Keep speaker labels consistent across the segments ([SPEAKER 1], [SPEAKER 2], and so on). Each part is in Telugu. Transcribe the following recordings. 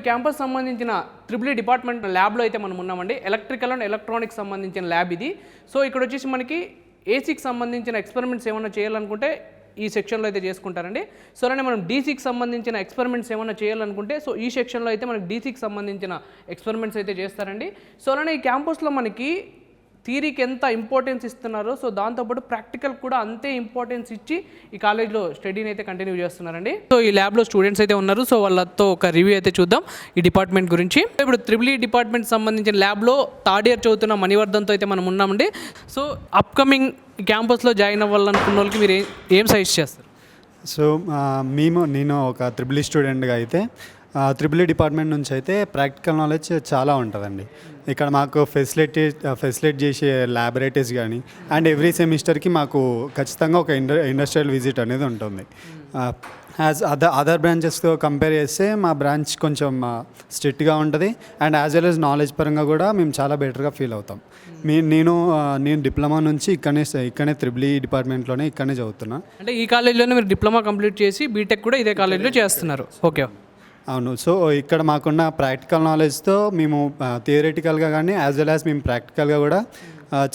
[SPEAKER 1] క్యాంపస్ సంబంధించిన ట్రిపుల్ డిపార్ట్మెంట్ ల్యాబ్లో అయితే మనం ఉన్నామండి. ఎలక్ట్రికల్ అండ్ ఎలక్ట్రానిక్స్ సంబంధించిన ల్యాబ్ ఇది. సో ఇక్కడ వచ్చేసి మనకి ఏసీకి సంబంధించిన ఎక్స్పెరిమెంట్స్ ఏమైనా చేయాలనుకుంటే ఈ సెక్షన్లో అయితే చేసుకుంటారండి. సో అలానే మనం డీసీకి సంబంధించిన ఎక్స్పెరిమెంట్స్ ఏమైనా చేయాలనుకుంటే సో ఈ సెక్షన్లో అయితే మనకి డీసీకి సంబంధించిన ఎక్స్పెరిమెంట్స్ అయితే చేస్తారండి. సో అలానే ఈ క్యాంపస్లో మనకి థియరీకి ఎంత ఇంపార్టెన్స్ ఇస్తున్నారో సో దాంతోపాటు ప్రాక్టికల్ కూడా అంతే ఇంపార్టెన్స్ ఇచ్చి ఈ కాలేజ్లో స్టడీని అయితే కంటిన్యూ చేస్తున్నారండి. సో ఈ ల్యాబ్లో స్టూడెంట్స్ అయితే ఉన్నారు. సో వాళ్ళతో ఒక రివ్యూ అయితే చూద్దాం ఈ డిపార్ట్మెంట్ గురించి. ఇప్పుడు ట్రిపుల్ ఈ డిపార్ట్మెంట్ సంబంధించిన ల్యాబ్లో థర్డ్ ఇయర్ చదువుతున్న మణివర్ధన్తో అయితే మనం ఉన్నామండి. సో అప్కమింగ్ క్యాంపస్లో జాయిన్ అవ్వాలనుకున్న వాళ్ళకి మీరు ఏం సజెస్ట్ చేస్తారు?
[SPEAKER 2] సో నేను ఒక ట్రిపుల్ ఈ స్టూడెంట్గా అయితే ట్రిపుల్ ఈ డిపార్ట్మెంట్ నుంచి అయితే ప్రాక్టికల్ నాలెడ్జ్ చాలా ఉంటుందండి. ఇక్కడ మాకు ఫెసిలిటీ చేసే ల్యాబొరేటరీస్ కానీ అండ్ ఎవ్రీ సెమిస్టర్కి మాకు ఖచ్చితంగా ఒక ఇండస్ట్రియల్ విజిట్ అనేది ఉంటుంది. యాజ్ అదర్ బ్రాంచెస్తో కంపేర్ చేస్తే మా బ్రాంచ్ కొంచెం స్ట్రిక్ట్గా ఉంటుంది and as well as knowledge పరంగా కూడా మేము చాలా బెటర్గా ఫీల్ అవుతాం. నేను డిప్లొమా నుంచి ఇక్కడనే ట్రిపుల్ ఈ డిపార్ట్మెంట్లోనే ఇక్కడనే చదువుతున్నా.
[SPEAKER 1] అంటే ఈ కాలేజ్లోనే మీరు డిప్లొమా కంప్లీట్ చేసి బీటెక్ కూడా ఇదే కాలేజ్లో చేస్తున్నారు? ఓకే,
[SPEAKER 2] అవును. సో ఇక్కడ మాకున్న ప్రాక్టికల్ నాలెడ్జ్తో మేము థియరిటికల్గా కానీ యాజ్ వెల్ యాజ్ మేము ప్రాక్టికల్గా కూడా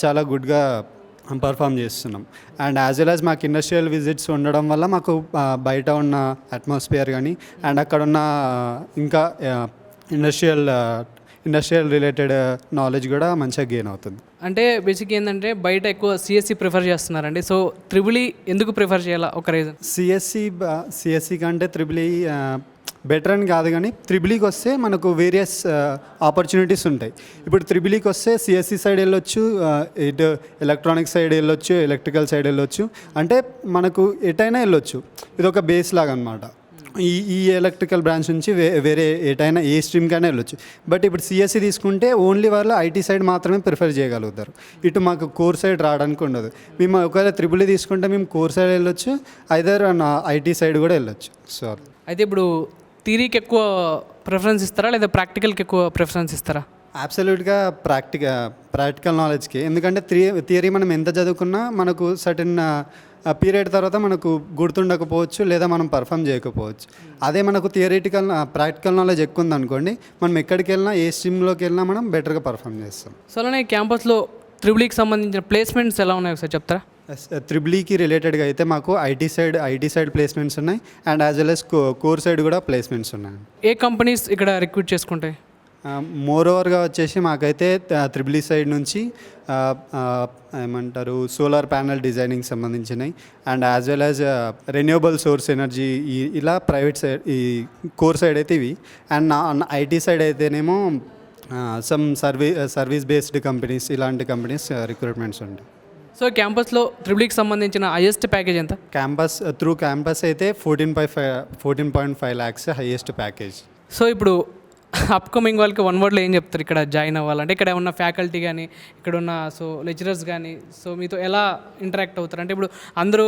[SPEAKER 2] చాలా గుడ్గా పర్ఫామ్ చేస్తున్నాం. అండ్ యాజ్ వెల్ యాజ్ మాకు ఇండస్ట్రియల్ విజిట్స్ ఉండడం వల్ల మాకు బయట ఉన్న అట్మాస్ఫియర్ కానీ అండ్ అక్కడ ఉన్న ఇంకా ఇండస్ట్రియల్ రిలేటెడ్ నాలెడ్జ్ కూడా మంచిగా గెయిన్ అవుతుంది.
[SPEAKER 1] అంటే బేసిక్ ఏంటంటే బయట ఎక్కువ సిఎస్సి ప్రిఫర్ చేస్తున్నారండి. సో ట్రిపుల్ ఈ ఎందుకు ప్రిఫర్ చేయాలా ఒక రీజన్?
[SPEAKER 2] సిఎస్సి కంటే ట్రిపుల్ ఈ బెటర్ అని కాదు, కానీ త్రిబులీకి వస్తే మనకు వేరియస్ ఆపర్చునిటీస్ ఉంటాయి. ఇప్పుడు త్రిబులీకి వస్తే సిఎస్సి సైడ్ వెళ్ళొచ్చు, ఇటు ఎలక్ట్రానిక్ సైడ్ వెళ్ళొచ్చు, ఎలక్ట్రికల్ సైడ్ వెళ్ళొచ్చు, అంటే మనకు ఎటైనా వెళ్ళొచ్చు. ఇది ఒక బేస్ లాగా అనమాట. ఈ ఎలక్ట్రికల్ బ్రాంచ్ నుంచి వేరే ఎటైనా ఏ స్ట్రీమ్కైనా వెళ్ళొచ్చు. బట్ ఇప్పుడు సిఎస్సి తీసుకుంటే ఓన్లీ వాళ్ళు ఐటీ సైడ్ మాత్రమే ప్రిఫర్ చేయగలుగుతారు. ఇటు మాకు కోర్ సైడ్ రావడానికి ఉండదు. మేము ఒకవేళ ట్రిపుల్ ఈ తీసుకుంటే మేము కోర్ సైడ్ వెళ్ళొచ్చు, ఐదర్ ఐటీ సైడ్ కూడా వెళ్ళొచ్చు. సో
[SPEAKER 1] అయితే ఇప్పుడు థియరీకి ఎక్కువ ప్రిఫరెన్స్ ఇస్తారా లేదా ప్రాక్టికల్కి ఎక్కువ ప్రిఫరెన్స్ ఇస్తారా?
[SPEAKER 2] అబ్సల్యూట్గా ప్రాక్టికల్ నాలెడ్జ్కి. ఎందుకంటే థియరీ మనం ఎంత చదువుకున్నా మనకు సర్టెన్ పీరియడ్ తర్వాత మనకు గుర్తుండకపోవచ్చు లేదా మనం పర్ఫామ్ చేయకపోవచ్చు. అదే మనకు ప్రాక్టికల్ నాలెడ్జ్ ఎక్కువ ఉందనుకోండి, మనం ఎక్కడికి వెళ్ళినా ఏ స్ట్రీమ్లోకి వెళ్ళినా మనం బెటర్గా పర్ఫామ్ చేస్తాం.
[SPEAKER 1] సో అలానే క్యాంపస్లో ట్రిపుల్ ఈకి సంబంధించిన ప్లేస్మెంట్స్ ఎలా ఉన్నాయి ఒకసారి చెప్తారా?
[SPEAKER 2] ట్రిపుల్ ఈకి రిలేటెడ్గా అయితే మాకు ఐటీ సైడ్ ప్లేస్మెంట్స్ ఉన్నాయి and as well as core side కూడా ప్లేస్మెంట్స్ ఉన్నాయి.
[SPEAKER 1] ఏ కంపెనీస్ ఇక్కడ రిక్రూట్ చేసుకుంటాయి?
[SPEAKER 2] మోర్ ఓవర్గా వచ్చేసి మాకైతే ట్రిపుల్ ఈ సైడ్ నుంచి ఏమంటారు సోలార్ ప్యానల్ డిజైనింగ్ సంబంధించినవి and as well as renewable source energy, ఇలా ప్రైవేట్ సైడ్ ఈ కోర్ సైడ్ అయితే ఇవి. అండ్ ఐటీ సైడ్ అయితేనేమో సమ్ సర్వీస్ బేస్డ్ కంపెనీస్, ఇలాంటి కంపెనీస్ రిక్రూట్మెంట్స్ ఉంటాయి.
[SPEAKER 1] సో క్యాంపస్లో ట్రిపుల్ ఈకి సంబంధించిన హైయెస్ట్ ప్యాకేజ్ ఎంత?
[SPEAKER 2] క్యాంపస్ అయితే 14.5 lakhs హైయెస్ట్ ప్యాకేజ్.
[SPEAKER 1] సో ఇప్పుడు అప్కమింగ్ వాళ్ళకి వన్ వర్డ్లో ఏం చెప్తారు ఇక్కడ జాయిన్ అవ్వాలంటే? ఇక్కడ ఉన్న ఫ్యాకల్టీ కానీ ఇక్కడ ఉన్న లెక్చరర్స్ కానీ మీతో ఎలా ఇంటరాక్ట్ అవుతారు? అంటే ఇప్పుడు అందరూ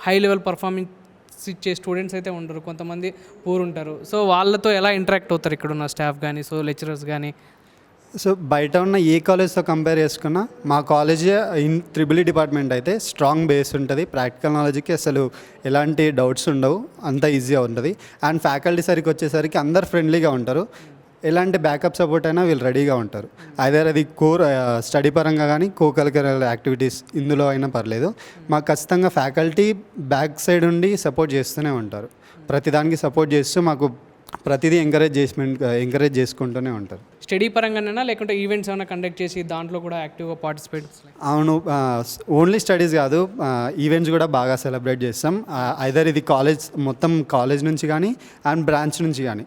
[SPEAKER 1] హై లెవెల్ పర్ఫార్మెన్స్ ఇచ్చే స్టూడెంట్స్ అయితే ఉండరు, కొంతమంది పూర్ ఉంటారు. సో వాళ్ళతో ఎలా ఇంటరాక్ట్ అవుతారు ఇక్కడ ఉన్న స్టాఫ్ కానీ లెక్చరర్స్ కానీ?
[SPEAKER 2] సో బయట ఉన్న ఏ కాలేజ్తో కంపేర్ చేసుకున్నా మా కాలేజ్ ట్రిపుల్ ఈ డిపార్ట్మెంట్ అయితే స్ట్రాంగ్ బేస్ ఉంటుంది. ప్రాక్టికల్ నాలెడ్జ్కి అసలు ఎలాంటి డౌట్స్ ఉండవు, అంత ఈజీగా ఉంటుంది. అండ్ ఫ్యాకల్టీ సరికి వచ్చేసరికి అందరు ఫ్రెండ్లీగా ఉంటారు. ఎలాంటి బ్యాకప్ సపోర్ట్ అయినా వీళ్ళు రెడీగా ఉంటారు. ఐదర్ అది కోర్ స్టడీ పరంగా కానీ కరిక్యులర్ యాక్టివిటీస్ ఇందులో అయినా పర్లేదు. మాకు ఖచ్చితంగా ఫ్యాకల్టీ బ్యాక్ సైడ్ ఉండి సపోర్ట్ చేస్తూనే ఉంటారు. ప్రతిదానికి సపోర్ట్ చేస్తూ మాకు ప్రతిదీ ఎంకరేజ్ చేసుకుంటూనే ఉంటారు.
[SPEAKER 1] స్టడీ పరంగానైనా లేకుంటే ఈవెంట్స్ ఏమైనా కండక్ట్ చేసి దాంట్లో కూడా యాక్టివ్గా పార్టిసిపేట్?
[SPEAKER 2] అవును, ఓన్లీ స్టడీస్ కాదు, ఈవెంట్స్ కూడా బాగా సెలబ్రేట్ చేస్తాం. ఐదర్ ఇది మొత్తం కాలేజ్ నుంచి కానీ అండ్ బ్రాంచ్ నుంచి కానీ.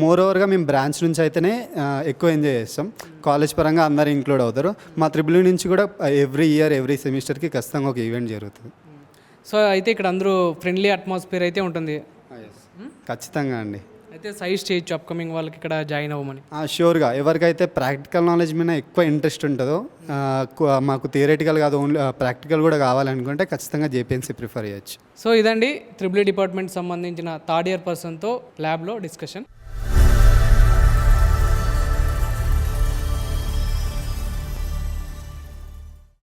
[SPEAKER 2] మోర్ ఓవర్గా మేము బ్రాంచ్ నుంచి అయితేనే ఎక్కువ ఎంజాయ్ చేస్తాం. కాలేజ్ పరంగా అందరు ఇంక్లూడ్ అవుతారు. మా ట్రిపుల్ ఈ నుంచి కూడా ఎవ్రీ సెమిస్టర్కి ఖచ్చితంగా ఒక ఈవెంట్ జరుగుతుంది.
[SPEAKER 1] సో అయితే ఇక్కడ అందరూ ఫ్రెండ్లీ అట్మాస్ఫియర్ అయితే ఉంటుంది
[SPEAKER 2] ఖచ్చితంగా అండి.
[SPEAKER 1] అయితే సజెస్ట్ చేయొచ్చు అప్కమింగ్ వాళ్ళకి ఇక్కడ జాయిన్ అవ్వమని?
[SPEAKER 2] ష్యూర్గా. ఎవరికైతే ప్రాక్టికల్ నాలెడ్జ్ మీద ఎక్కువ ఇంట్రెస్ట్ ఉంటుందో, మాకు థియరిటికల్ కాదు ఓన్లీ ప్రాక్టికల్ కూడా కావాలనుకుంటే ఖచ్చితంగా జేపీఎన్సీ ప్రిఫర్ చేయొచ్చు.
[SPEAKER 1] సో ఇదండి ట్రిపుల్ ఈ డిపార్ట్మెంట్ సంబంధించిన థర్డ్ ఇయర్ పర్సన్తో ల్యాబ్లో డిస్కషన్.